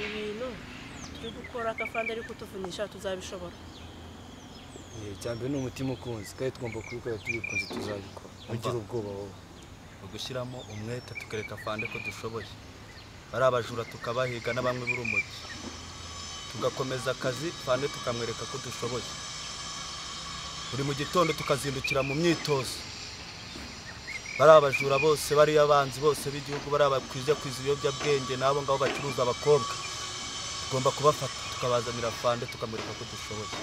ibintu turi gukora akafanda ari kutuvunisha tuzabishobora. Cyambe ni umutima ukunze kandi twumva kubikora tubikunze tuzabikora. Ugira ubwoba wowe. Ugushyiramo umwete tukereka afande ko dushoboye. Bari abajura tukabahiga n'abamwe b'urumogi. Tugakomeza akazi afande tukamwereka ko dushoboye. Buri mu gitondo tukazindukira mu myitozo. Bari abajura bose bari abanzi bose b'igihugu bari abakwiza kwiza ibiyobyabwenge nabo ngabo bacuruza abakobwa. Tugomba kubafata tukabazanira afande tukamwereka ko dushoboye.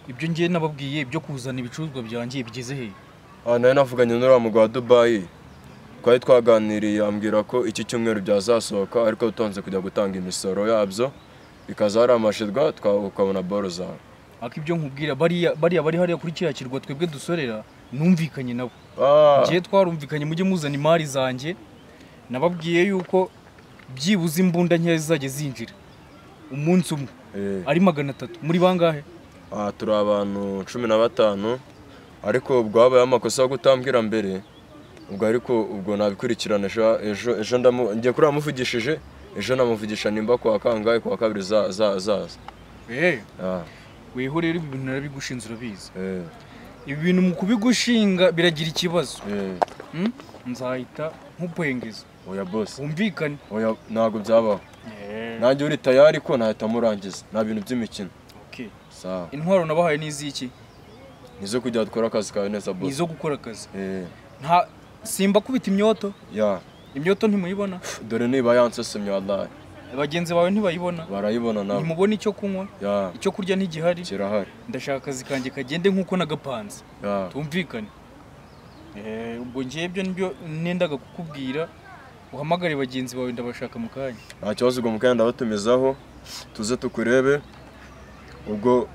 Ibyo ngiye nababwiye ibyo kuzana ibicuruzwa byanjye bigeze he? Nayo navuganye n'uriya mugabo wa Dubai. Twari twaganiriye ambwira ko iki cyumweru byazasohoka ariko utonze kujya gutanga imisoro yabyo bikaza hari amashirwa twakabona boro zawe. Ako ibyo nkubwira bari hariya kuri kiriya kirwa twebwe dusorera numvikanye nabo. Ngiye twarumvikanye mujye muzana imari zanjye. Nababwiye yuko byibuze imbunda nke zizajye zinjira umunsi umwe ari 300 muri bangahe? Turi abantu 15 ariko ubwo habaye amakosa yo gutambwira mbere ubwo nabikurikirana ejo ngiye kuri amuvugishije ejo namuvugisha nimba kwa kangahe kwa kabiri zaza. Weho rero ibintu narabigushinze urabizi. Ibi bintu mu kubigushinga biragira ikibazo. Nzahita nkupengeza. Oya boss. Umvikane. Oya nago byabaho. Nanjye uri tayari ko nahita murangiza. Na bintu by'imikino. Okay. Sawa. Intwaro nabahaye n'iziki? Nizo kujya dukora akazi kawe neza boss. Nizo gukora akazi. Nta simba kubita imyoto? Imyoto ntimuyibona? Dore niba yansesemye wallahi. Abagenzi bawe ntibayibona? Barayibona nawe. Nimubona icyo kunywa? Icyo kurya ntigihari? Kirahari. Ndashaka akazi kanjye kagende nkuko nagapanze. Tumvikane. Ubwo ngiye ibyo nibyo nendaga kukubwira. Uhamagare bagenzi bawe ndabashaka mu kanya. Nta kibazo ubwo mukanya ndabatumizaho tuze tukurebe. Ubwo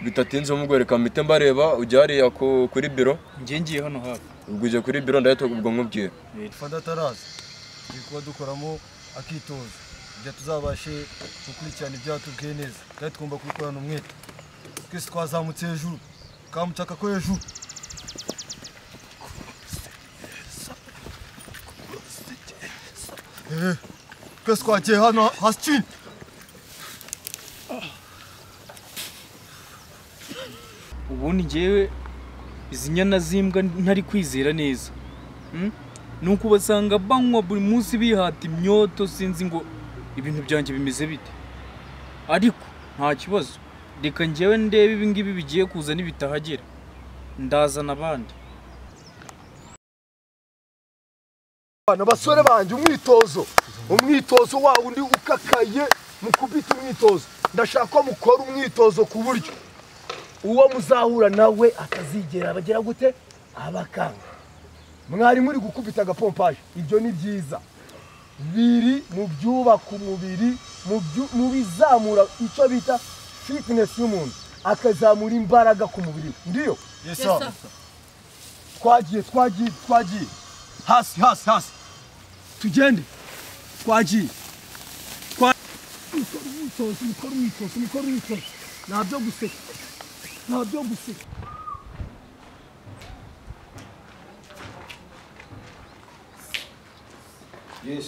bitatinze umugwereka mite mbareba ujyariya kuri biro. Ngiye hano hafi. Ubwo uje kuri biro ndahita ubwo nkubwiye. Fanda Tarazi. Kuba dukoramo akitoza. Ibyo tuzabashe gukurikirana ibyatubwiye neza. Kandi twumva kubikorana umwete. Twese twazamutse hejuru. Kamutaka ko hejuru. Twese twagiye hano hasi chini. Ubundi ngewe izi nyana zimbwa ntari kwizera neza. Nuko basanga banywa buri munsi bihata imyoto sinzi ngo ibintu byanjye bimeze bite. Ariko nta kibazo. Reka ngewe ndebe ibi ngibi bigiye kuza nibitahagera. Ndazana abandi. Basore banje umwitozo wa undi ukakaye mukubita umwitozo. Ndashaka ko mukora umwitozo ku buryo uwo muzahura nawe akazigera bagera gute abakanga. Mwari muri gukubita agapompaje ibyo ni byiza. Biri mu byubaka umubiri mu bizamura icyo bita fitness y'umuntu akazamura imbaraga ku mubiri. Ndiyo? Yes sir. Twagiye. Hasi. Tugende. Twagiye. Mukora umwitozo. Ntabyo guseka. Yes.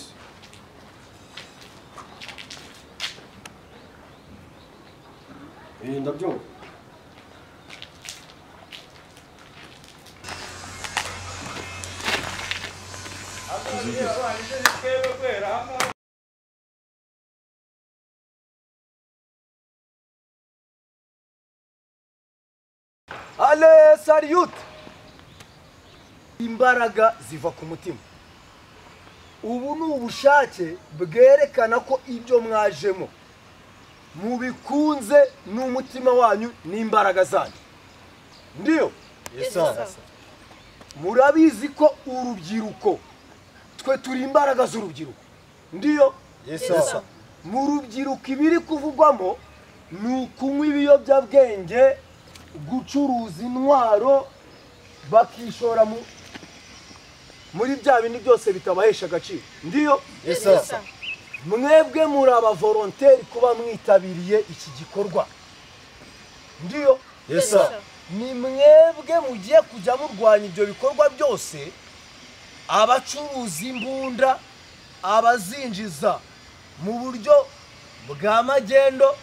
Ndabyumva. Ale salut. Imbaraga ziva ku mutima. Ubu ni ubushake bwerekana ko ibyo mwajemo mubikunze n'umutima wanyu n'imbaraga zanyu. Ndiyo? Yes sir. Murabizi ko urubyiruko twe turi imbaraga z'urubyiruko. Ndiyo? Yes sir. Mu rubyiruko ibiri kuvugwamo ni ukunywa ibiyobyabwenge, gucuruza intwaro, bakishora muri bya bintu byose bitabahesha agaciro. Ndiyo? Yes sir. mwebwe muri abavolonteri kuba mwitabiriye iki gikorwa. Ndiyo? Yes sir. Ni mwebwe mugiye kujya murwanya ibyo bikorwa byose, abacuruza imbunda, abazinjiza mu buryo bwa magendo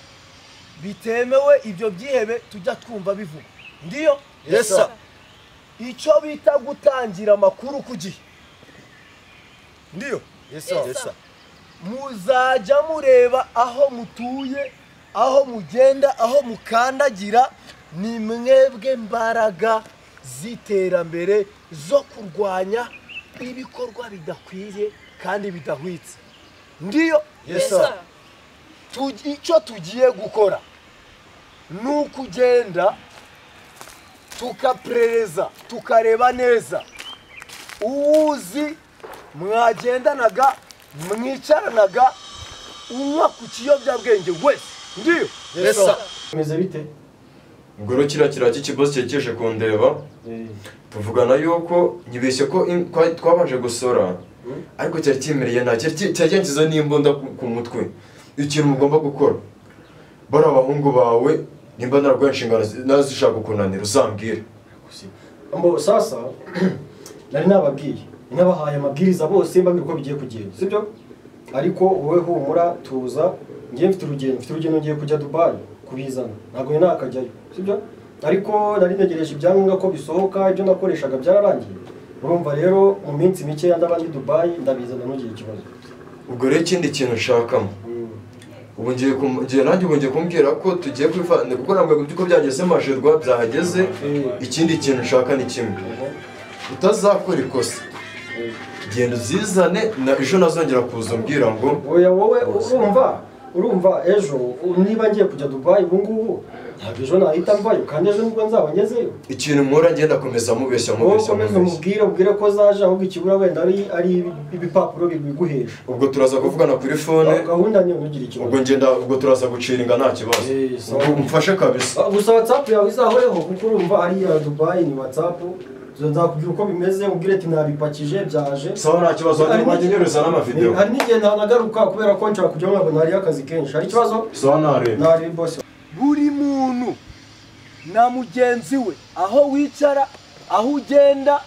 bitemewe, ibyo byihebe tujya twumva bivuga. Ndiyo? Yes sir. Icyo bita gutangira amakuru ku gihe. Ndiyo? Yes sir. Yes sir. Muzajya mureba aho mutuye, aho mugenda, aho mukandagira. Ni mwebwe mbaraga z'iterambere zo kurwanya ibikorwa bidakwiye kandi bidahwitse. Ndiyo? Yes sir. Icyo tugiye gukora ni ukugenda tukaperereza, tukareba neza uwuzi mwagendanaga, mwicaranaga, unywa ku kiyobyabwenge wese. Ndiyo? Yes sir. Meze bite? ubwo rero kiriya cy'ikibazo cyekeje kundeba tuvugana yuko nyibeshye ko twabanje gusora ariko cyari cyemereye nta cyari cyangiza n'imbunda ku mutwe. Ikintu mugomba gukora bari abahungu bawe nimba nararwaye inshingano nazishaka kunanira uzambwire. Ambo sasa nari nababwiye nabahaye amabwiriza bose mbabwira uko bigiye kugenda, sibyo? Ariko wowe humura tuza, ngiye mfite urugendo ngiye kujya Dubai kubizana, ntabwo ni nakajyayo, sibyo? Ariko nari ntegereje ibyangombwa ko bisohoka, ibyo nakoreshaga byararangiye. Urumva rero mu minsi mike ndaba ndi Dubai ndabizana ntugire ikibazo. Ubwo rero ikindi kintu nshakamo ubu ngiye nanjye ngiye kumbwira ko tugiye kwifana kuko ntabwo byuko byageze majerwa byahageze. Ikindi kintu nshaka ni kimwe, utazakora ikosa genda uzizane na ejo nazongera kuza umbwira ngo oya wowe urumva ejo niba ngiye kujya Dubai ubu ngubu ntabwo ejo nahita mvayo kandi ejo nibwo nzaba ngezeyo. ikintu nkora ngenda komeza mubeshya mubwire ko zaje ahubwo ikibura wenda ari ibipapuro biguhesha. ubwo turaza kuvugana kuri phone gahunda niyo ugira ikibazo. ubwo turaza guciringa nta kibazo. Umfashe kabisa. Gusa WhatsApp yawe izahoreho kuko urumva ari ya Dubai ni WhatsApp. Nzakubwira uko bimeze ubwire ati nabipakije byaje. Sawa nta kibazo wagenyoreza n'amavideo. Hari n'igihe ntanagaruka kubera ko nshaka kujya nkabona hari akazi kenshi. Hari ikibazo? Sawa nari boss. Buri muntu na mugenzi we aho wicara, aho ugenda,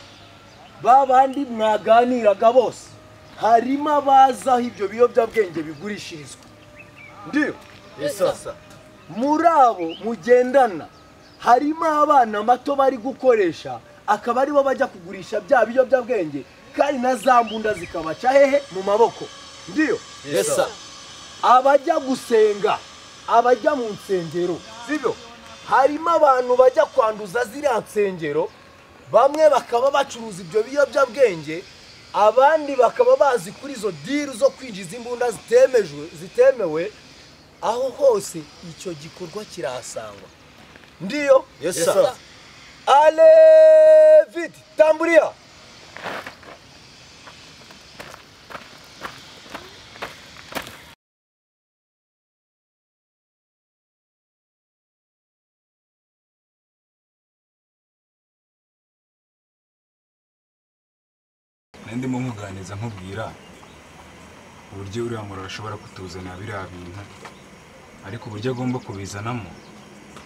babandi mwaganiraga bose harimo abazaho ibyo biyobyabwenge bigurishirizwa. Ndiyo? Yes sir. Muri abo mugendana harimo abana mato bari gukoresha, akaba aribo bajya kugurisha bya biyobyabwenge kandi na za mbunda zikabaca hehe mu maboko. Ndiyo? Yes sir. Abajya gusenga, abajya mu nsengero, sibyo? Harimo abantu bajya kwanduza ziriya nsengero, bamwe bakaba bacuruza ibyo biyobyabwenge, abandi bakaba bazi kuri izo deal zo kwinjiza imbunda zitemewe. Aho hose icyo gikorwa kirahasangwa. Ndiyo? Yes sir. Ale vite, tamburia. ndimo nkuganiza nkubwira uburyo uriya muriro ashobora kutuzana biriya bintu, ariko uburyo agomba kubizanamo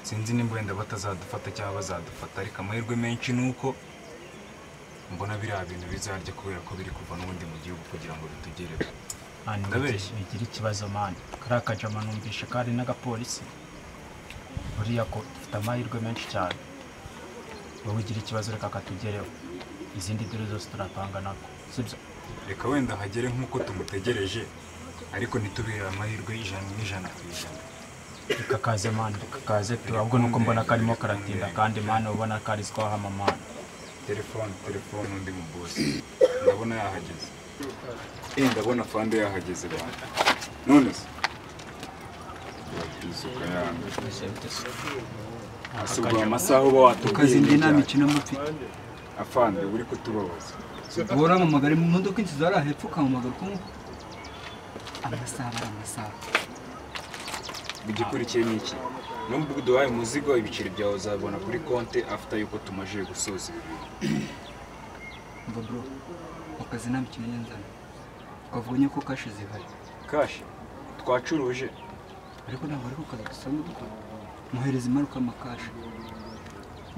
sinzi nimba wenda batazadufata cyangwa bazadufata, ariko amahirwe menshi nuko mbona biriya bintu bizarya kubera ko biri kuva n'ubundi mu gihugu kugira ngo bitugereho. ndabeshya bigira ikibazo mani, kariya kajama numvishe kari n'agapolisi, buriya ko dufite amahirwe menshi cyane. wowe ugira ikibazo reka katugereho, izindi dore zose turapanga nako, sibyo? Reka wenda hagere nk'uko tumutegereje, ariko ntitubere amahirwe ijana ku ijana. Reka kaze mani, reka kaze ahubwo nuko mbona karimo karatinda kandi mani ubona kari twahama mani. Telefone undi mu boss ndabona yahageze. Ndabona fande yahageze bana. None se isuka yangu asubwa amasaha uba watukaze indi nta mikino mufite afande uri kutubabaza. Bora mu magari mu modoka inzu zara hepfo kamagara ko amasaha bigikurikiye niki nubwo duhaye umuzigo ibiciro byawe uzabona kuri konte after yuko tumaje gusoza ibi bro akazi nta mikino nyanza twavuganye ko kashi zihari kashi twacuruje ariko ntabwo ari ku kazi dusanzwe dukora muhereza imanuka amakashi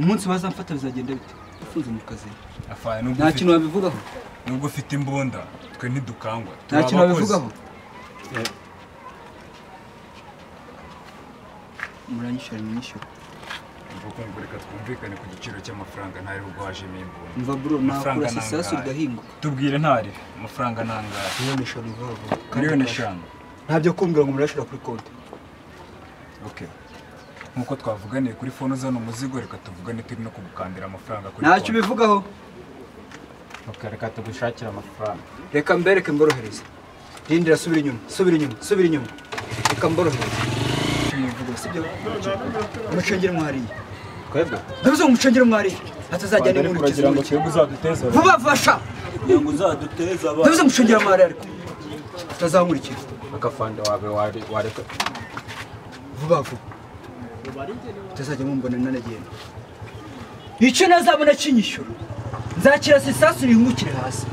umunsi bazamfata bizagenda bite ufunze mu kazi afaya nta kintu wabivugaho nubwo ufite imbunda twe ntidukangwa nta kintu wabivugaho muranyishyura mwishyura ubwo ngo reka twumvikane ku giciro cy'amafaranga ntari ubwo wajemo imbunda mva bro nakura isasu rigahinguka tubwire ntari amafaranga nangahe miliyoni eshanu ntabyo kumbwira ngo murashira kuri konti okay nkuko twavuganiye kuri phone zano umuzigo reka tuvugane turi no kubukandira amafaranga kuri ntacyo bivugaho okay reka tugushakira amafaranga reka mbereke mborohereza rindira subira inyuma reka mborohereza muvuga sibyo umucengere mwariye twebwe ndabizo umucengere mwariye atazajya ni muri kugira ngo twebwe uzaduteza vuba fasha kugira ngo uzaduteza aba ndabizo umucengere mwariye ariko atazamurikira agafande wawe wareka vuba utazajya mumbona nanagenda icyo nazabona kinyishyura nzakira sisasu rihungukire hasi